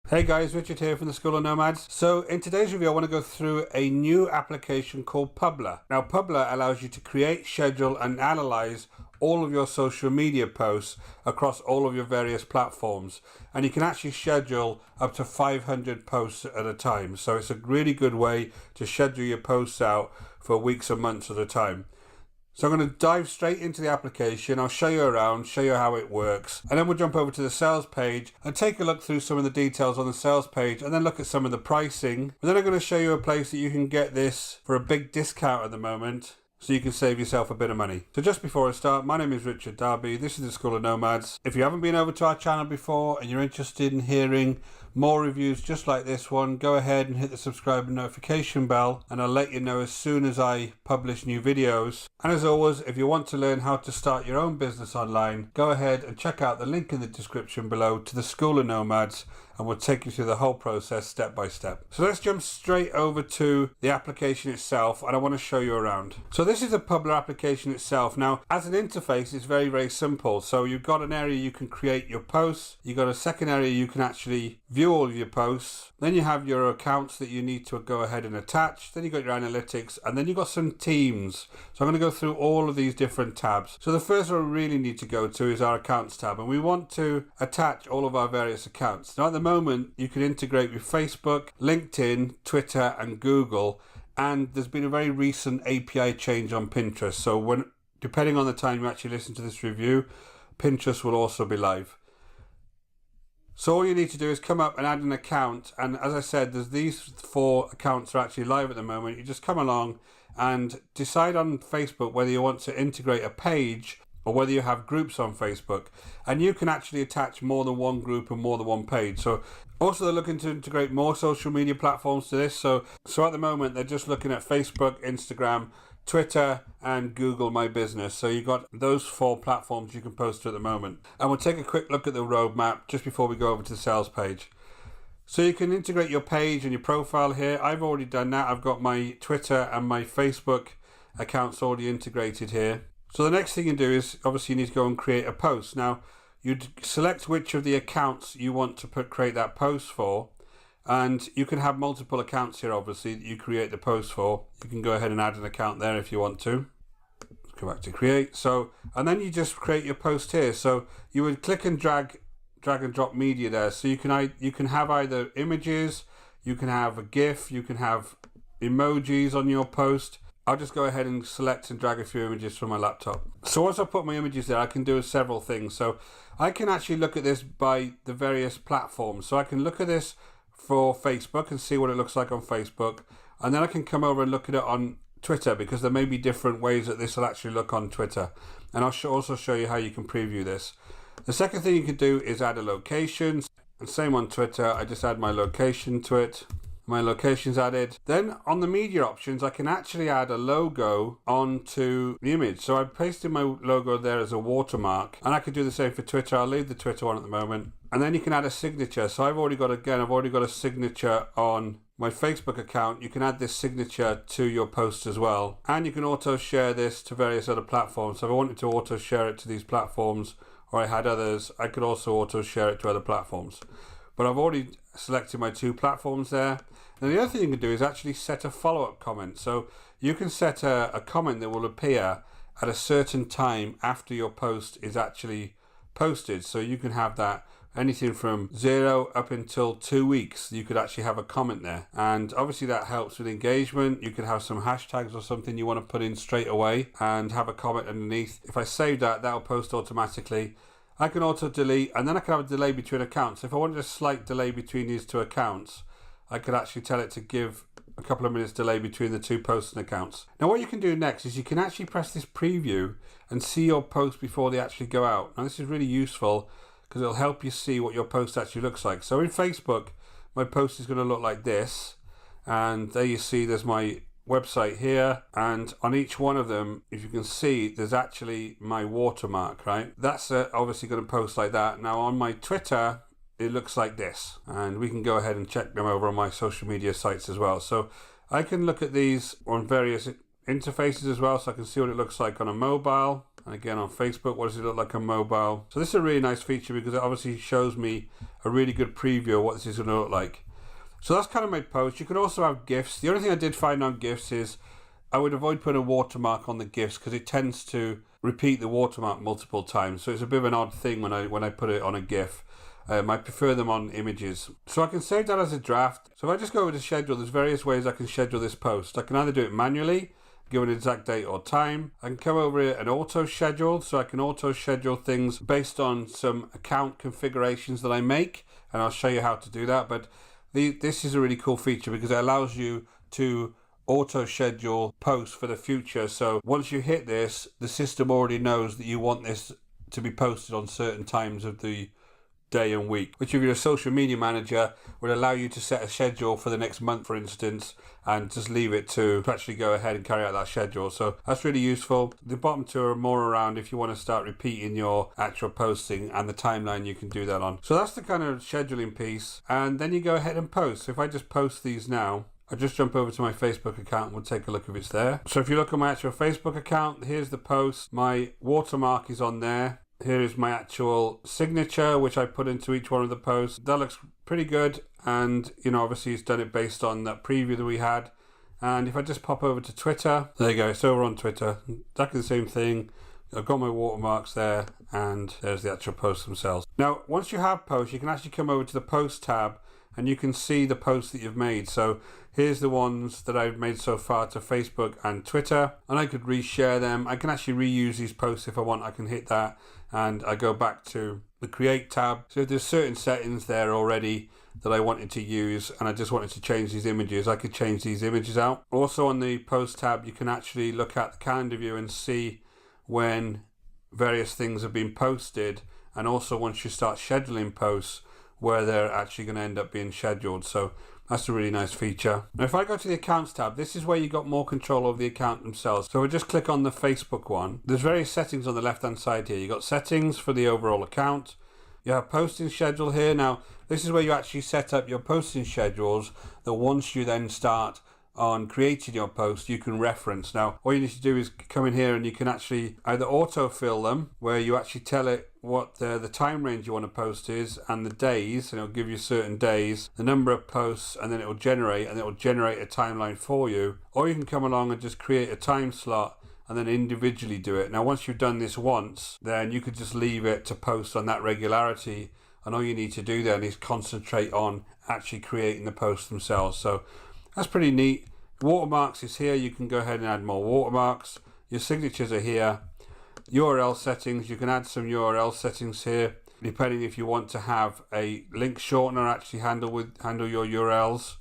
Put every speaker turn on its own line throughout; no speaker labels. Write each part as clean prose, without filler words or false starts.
Hey guys, Richard here from the School of Nomads. So in today's review I want to go through a new application called Publer. Now Publer allows you to create, schedule and analyze all of your social media posts across all of your various platforms, and you can actually schedule up to 500 posts at a time. So it's a really good way to schedule your posts out for weeks and months at a time. So I'm going to dive straight into the application. I'll show you around, show you how it works, and then we'll jump over to the sales page and take a look through some of the details on the sales page and then look at some of the pricing. And then I'm going to show you a place that you can get this for a big discount at the moment, so you can save yourself a bit of money. So just before I start, my name is Richard Darby. This is the School of Nomads. If you haven't been over to our channel before and you're interested in hearing more reviews just like this one, go ahead and hit the subscribe and notification bell and I'll let you know as soon as I publish new videos. And as always, if you want to learn how to start your own business online, go ahead and check out the link in the description below to the School of Nomads, and we'll take you through the whole process step by step. So let's jump straight over to the application itself, and I want to show you around. So this is the Publer application itself. Now, as an interface, it's very, very simple. So you've got an area you can create your posts. You've got a second area you can actually view all of your posts. Then you have your accounts that you need to go ahead and attach. Then you've got your analytics, and then you've got some teams. So I'm going to go through all of these different tabs. So the first one we really need to go to is our accounts tab, and we want to attach all of our various accounts. Now at the moment you can integrate with Facebook, LinkedIn, Twitter and Google, and there's been a very recent API change on Pinterest. So depending on the time you actually listen to this review, Pinterest will also be live. So all you need to do is come up and add an account, and as I said, there's these 4 accounts are actually live at the moment. You just come along and decide on Facebook whether you want to integrate a page or whether you have groups on Facebook, and you can actually attach more than one group and more than one page. So also they're looking to integrate more social media platforms to this. So at the moment they're just looking at Facebook, Instagram, Twitter and Google My Business. So you've got those 4 platforms you can post to at the moment. And we'll take a quick look at the roadmap just before we go over to the sales page. So you can integrate your page and your profile here. I've already done that. I've got my Twitter and my Facebook accounts already integrated here. So the next thing you do is obviously you need to go and create a post. Now you'd select which of the accounts you want to create that post for, and you can have multiple accounts here obviously that you create the post for. You can go ahead and add an account there if you want to. Let's go back to create. So, and then you just create your post here. So you would click and drag and drop media there. So you can have either images, you can have a GIF, you can have emojis on your post. I'll just go ahead and select and drag a few images from my laptop. So once I put my images there, I can do several things. So I can actually look at this by the various platforms. So I can look at this for Facebook and see what it looks like on Facebook. And then I can come over and look at it on Twitter, because there may be different ways that this will actually look on Twitter. And I'll also show you how you can preview this. The second thing you can do is add a location. And same on Twitter, I just add my location to it. My location's added. Then on the media options, I can actually add a logo onto the image. So I pasted my logo there as a watermark, and I could do the same for Twitter. I'll leave the Twitter one at the moment. And then you can add a signature. So I've already got a signature on my Facebook account. You can add this signature to your post as well. And you can auto share this to various other platforms. So if I wanted to auto share it to these platforms, or I had others, I could also auto share it to other platforms. But I've already selected my 2 platforms there. And the other thing you can do is actually set a follow-up comment. So you can set a comment that will appear at a certain time after your post is actually posted. So you can have that anything from 0 up until 2 weeks. You could actually have a comment there. And obviously that helps with engagement. You could have some hashtags or something you want to put in straight away and have a comment underneath. If I save that, that'll post automatically. I can auto delete, and then I can have a delay between accounts. If I wanted a slight delay between these 2 accounts, I could actually tell it to give a couple of minutes delay between the 2 posts and accounts. Now what you can do next is you can actually press this preview and see your posts before they actually go out. Now this is really useful because it'll help you see what your post actually looks like. So in Facebook, my post is going to look like this, and there you see there's my website here, and on each one of them, if you can see, there's actually my watermark, right? That's obviously going to post like that. Now on my Twitter, it looks like this, and we can go ahead and check them over on my social media sites as well. So I can look at these on various interfaces as well, so I can see what it looks like on a mobile. And again on Facebook, what does it look like on mobile? So this is a really nice feature because it obviously shows me a really good preview of what this is going to look like. So that's kind of my post. You can also have GIFs. The only thing I did find on GIFs is I would avoid putting a watermark on the GIFs because it tends to repeat the watermark multiple times. So it's a bit of an odd thing when I put it on a GIF. I prefer them on images. So I can save that as a draft. So if I just go over to schedule, there's various ways I can schedule this post. I can either do it manually, give an exact date or time. I can come over here and auto schedule. So I can auto schedule things based on some account configurations that I make. And I'll show you how to do that. But this is a really cool feature because it allows you to auto schedule posts for the future. So once you hit this, the system already knows that you want this to be posted on certain times of the day and week, which if you're a social media manager would allow you to set a schedule for the next month, for instance, and just leave it to actually go ahead and carry out that schedule. So that's really useful. The bottom two are more around if you want to start repeating your actual posting, and the timeline you can do that on. So that's the kind of scheduling piece, and then you go ahead and post. So if I just post these now, I just jump over to my Facebook account and we'll take a look if it's there. So if you look at my actual Facebook account, here's the post. My watermark is on there. Here is my actual signature, which I put into each one of the posts. That looks pretty good. And, obviously it's done it based on that preview that we had. And if I just pop over to Twitter, there you go. It's over on Twitter. Exactly the same thing. I've got my watermarks there, and there's the actual posts themselves. Now, once you have posts, you can actually come over to the post tab and you can see the posts that you've made. So here's the ones that I've made so far to Facebook and Twitter, and I could reshare them. I can actually reuse these posts if I want. I can hit that and I go back to the create tab. So if there's certain settings there already that I wanted to use and I just wanted to change these images, I could change these images out. Also on the post tab, you can actually look at the calendar view and see when various things have been posted, and also once you start scheduling posts, where they're actually going to end up being scheduled. So that's a really nice feature. Now if I go to the accounts tab, this is where you got more control over the account themselves. So we just click on the Facebook one. There's various settings on the left hand side here. You got settings for the overall account. You have posting schedule here. Now this is where you actually set up your posting schedules that once you then start on creating your post, you can reference. Now all you need to do is come in here and you can actually either autofill them, where you actually tell it what the time range you want to post is and the days, and it'll give you certain days, the number of posts, and then it will generate a timeline for you. Or you can come along and just create a time slot and then individually do it. Now once you've done this once, then you could just leave it to post on that regularity, and all you need to do then is concentrate on actually creating the posts themselves. So that's pretty neat. Watermarks is here. You can go ahead and add more watermarks. Your signatures are here. URL settings, you can add some URL settings here, depending if you want to have a link shortener actually handle your URLs.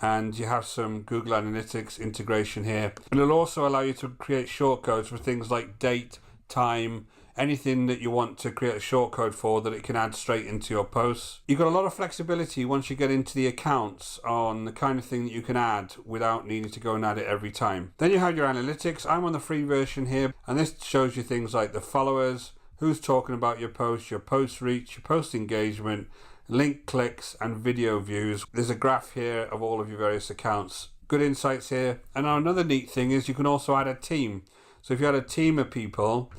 And you have some Google Analytics integration here. And it'll also allow you to create shortcodes for things like date, time, anything that you want to create a shortcode for that it can add straight into your posts. You've got a lot of flexibility once you get into the accounts on the kind of thing that you can add without needing to go and add it every time. Then you have your analytics. I'm on the free version here, and this shows you things like the followers, who's talking about your post, your post reach, your post engagement, link clicks, and video views. There's a graph here of all of your various accounts. Good insights here. And now another neat thing is you can also add a team. So if you had a team of people,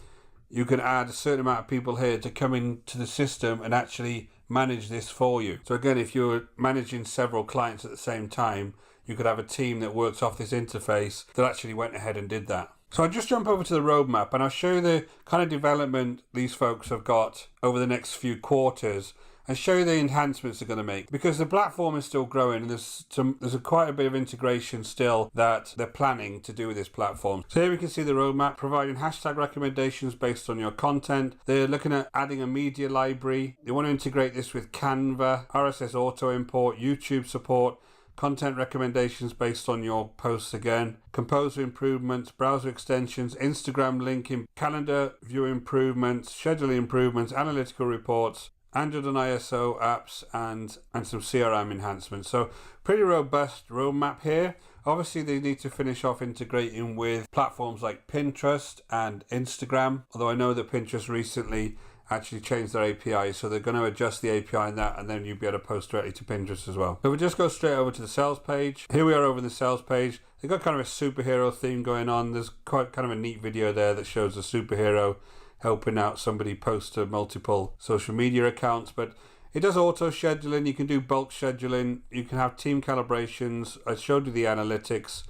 you can add a certain amount of people here to come into the system and actually manage this for you. So again, if you're managing several clients at the same time, you could have a team that works off this interface that actually went ahead and did that. So I'll just jump over to the roadmap and I'll show you the kind of development these folks have got over the next few quarters, and show you the enhancements they're going to make, because the platform is still growing and there's quite a bit of integration still that they're planning to do with this platform. So here we can see the roadmap, providing hashtag recommendations based on your content. They're looking at adding a media library. They want to integrate this with Canva, RSS auto import, YouTube support, content recommendations based on your posts again, composer improvements, browser extensions, Instagram linking, calendar view improvements, scheduling improvements, analytical reports, Android and ISO apps, and some CRM enhancements. So pretty robust roadmap here. Obviously they need to finish off integrating with platforms like Pinterest and Instagram, although I know that Pinterest recently actually change their API, so they're going to adjust the API in that, and then you'll be able to post directly to Pinterest as well. So we just go straight over to the sales page. Here we are over the sales page. They've got kind of a superhero theme going on. There's quite kind of a neat video there that shows a superhero helping out somebody post to multiple social media accounts, but it does auto scheduling. You can do bulk scheduling. You can have team calibrations. I showed you the analytics.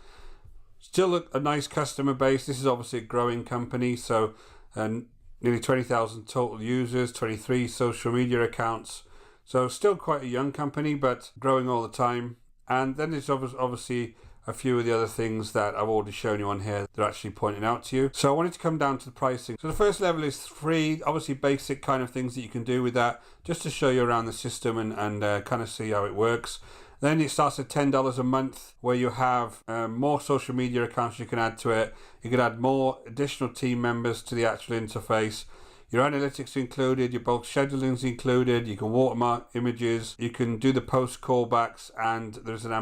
Still a nice customer base. This is obviously a growing company, so nearly 20,000 total users, 23 social media accounts. So still quite a young company, but growing all the time. And then there's obviously a few of the other things that I've already shown you on here that are actually pointing out to you. So I wanted to come down to the pricing. So the first level is free, obviously basic kind of things that you can do with that, just to show you around the system and kind of see how it works. Then it starts at $10 a month, where you have more social media accounts you can add to it. You can add more additional team members to the actual interface. Your analytics are included, your bulk scheduling is included, you can watermark images, you can do the post callbacks, and there's an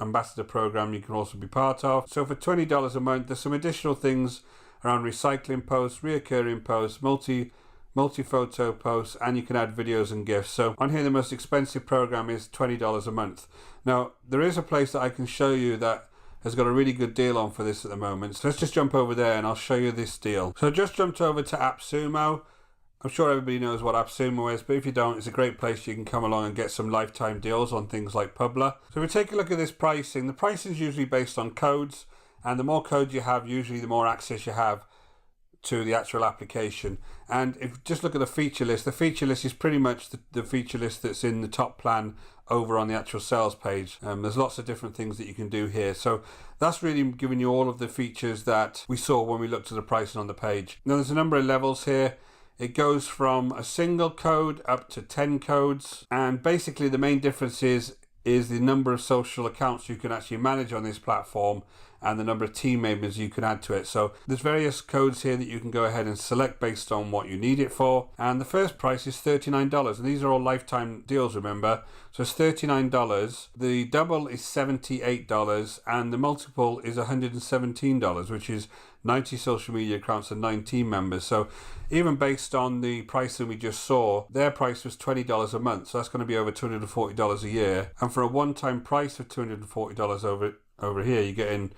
ambassador program you can also be part of. So for $20 a month, there's some additional things around recycling posts, reoccurring posts, multi-photo posts, and you can add videos and GIFs. So on here, the most expensive program is $20 a month. Now, there is a place that I can show you that has got a really good deal on for this at the moment. So let's just jump over there and I'll show you this deal. So I just jumped over to AppSumo. I'm sure everybody knows what AppSumo is, but if you don't, it's a great place you can come along and get some lifetime deals on things like Publer. So if we take a look at this pricing, the pricing is usually based on codes, and the more codes you have, usually the more access you have to the actual application. And if you just look at the feature list is pretty much the feature list that's in the top plan over on the actual sales page. There's lots of different things that you can do here. So that's really giving you all of the features that we saw when we looked at the pricing on the page. Now there's a number of levels here. It goes from a single code up to 10 codes. And basically the main difference is the number of social accounts you can actually manage on this platform and the number of team members you can add to it. So there's various codes here that you can go ahead and select based on what you need it for. And the first price is $39, and these are all lifetime deals, remember. So it's $39. The double is $78, and the multiple is $117, which is 90 social media accounts and 9 team members. So even based on the pricing we just saw, their price was $20 a month. So that's going to be over $240 a year. And for a one-time price of $240 over here, you're getting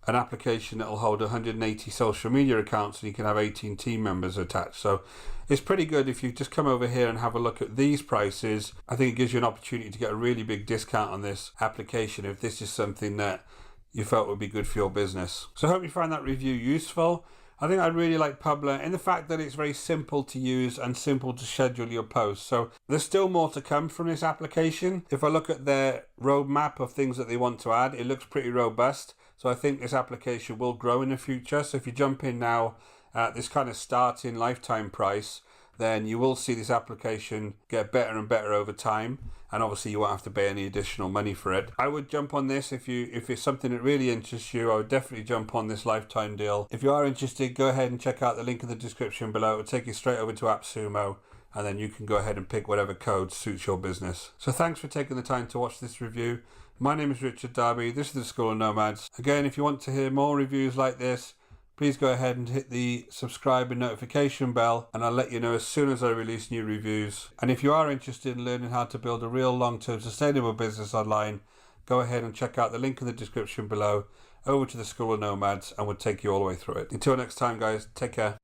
an application that will hold 180 social media accounts, and you can have 18 team members attached. So it's pretty good. If you just come over here and have a look at these prices, I think it gives you an opportunity to get a really big discount on this application if this is something that you felt would be good for your business. So I hope you find that review useful. I think I really like Publer in the fact that it's very simple to use and simple to schedule your posts. So there's still more to come from this application. If I look at their roadmap of things that they want to add, it looks pretty robust. So I think this application will grow in the future. So if you jump in now at this kind of starting lifetime price, then you will see this application get better and better over time. And obviously you won't have to pay any additional money for it. I would jump on this if it's something that really interests you. I would definitely jump on this lifetime deal. If you are interested, go ahead and check out the link in the description below. It will take you straight over to AppSumo, and then you can go ahead and pick whatever code suits your business. So thanks for taking the time to watch this review. My name is Richard Darby. This is the School of Nomads. Again, if you want to hear more reviews like this, please go ahead and hit the subscribe and notification bell, and I'll let you know as soon as I release new reviews. And if you are interested in learning how to build a real long-term sustainable business online, go ahead and check out the link in the description below over to the School of Nomads, and we'll take you all the way through it. Until next time, guys, take care.